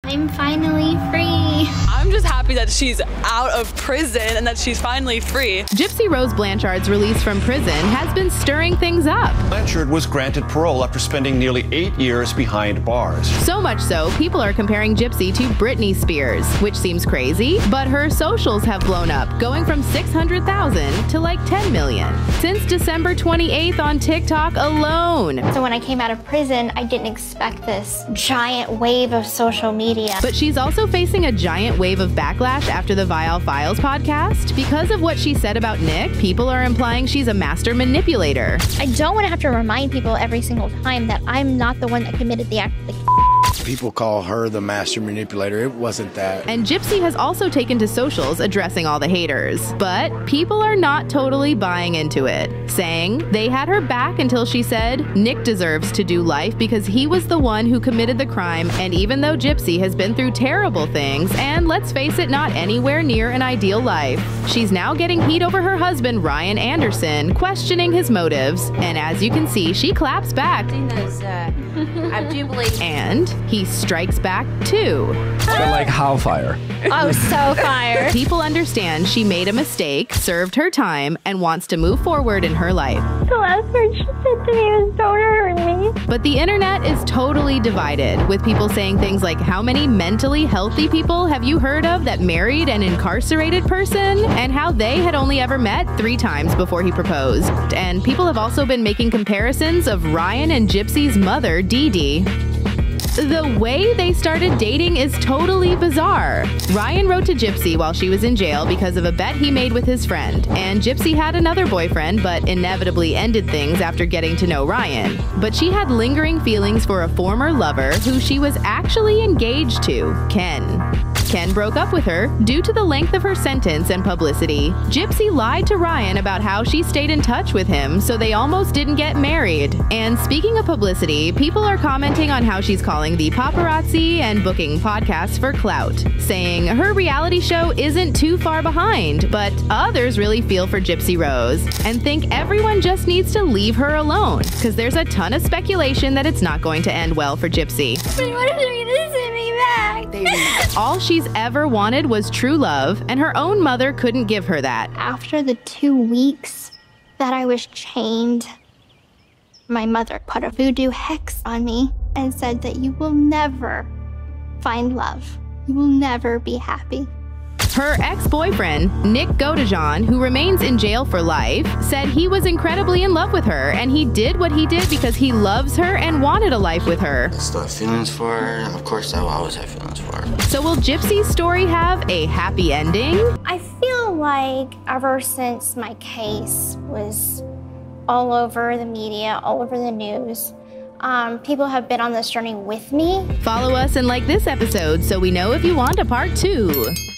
I'm finally free. I'm just happy that she's out of prison and that she's finally free. Gypsy Rose Blanchard's release from prison has been stirring things up. Blanchard was granted parole after spending nearly 8 years behind bars. So much so, people are comparing Gypsy to Britney Spears, which seems crazy, but her socials have blown up, going from 600,000 to like 10 million since December 28th on TikTok alone. So when I came out of prison, I didn't expect this giant wave of social media. But she's also facing a giant wave of backlash after the Vile Files podcast. Because of what she said about Nick, people are implying she's a master manipulator. I don't want to have to remind people every single time that I'm not the one that committed the act. People call her the master manipulator. It wasn't that. And Gypsy has also taken to socials addressing all the haters. But people are not totally buying into it, saying they had her back until she said Nick deserves to do life because he was the one who committed the crime, and even though Gypsy has been through terrible things, and let's face it, not anywhere near an ideal life, she's now getting heat over her husband, Ryan Anderson, questioning his motives. And as you can see, she claps back. I do believe. And he strikes back too. But like hellfire. Oh, so fire. People understand she made a mistake, served her time, and wants to move forward in her life. The last word she said to me was, "Don't hurt me." But the internet is totally divided, with people saying things like, how many mentally healthy people have you heard of that married an incarcerated person? And how they had only ever met 3 times before he proposed. And people have also been making comparisons of Ryan and Gypsy's mother, Dee Dee. The way they started dating is totally bizarre. Ryan wrote to Gypsy while she was in jail because of a bet he made with his friend, and Gypsy had another boyfriend but inevitably ended things after getting to know Ryan. But she had lingering feelings for a former lover who she was actually engaged to, Ken. Ken broke up with her due to the length of her sentence and publicity. Gypsy lied to Ryan about how she stayed in touch with him, so they almost didn't get married. And speaking of publicity, people are commenting on how she's calling the paparazzi and booking podcasts for clout, saying her reality show isn't too far behind, but others really feel for Gypsy Rose and think everyone just needs to leave her alone, because there's a ton of speculation that it's not going to end well for Gypsy. But what if they're gonna send me back? All she's ever wanted was true love, and her own mother couldn't give her that. After the 2 weeks that I was chained, my mother put a voodoo hex on me and said that you will never find love. You will never be happy. Her ex-boyfriend, Nick Godejohn, who remains in jail for life, said he was incredibly in love with her, and he did what he did because he loves her and wanted a life with her. I still have feelings for her. Of course, I will always have feelings for her. So will Gypsy's story have a happy ending? I feel like ever since my case was all over the media, all over the news, people have been on this journey with me. Follow us and like this episode so we know if you want a part 2.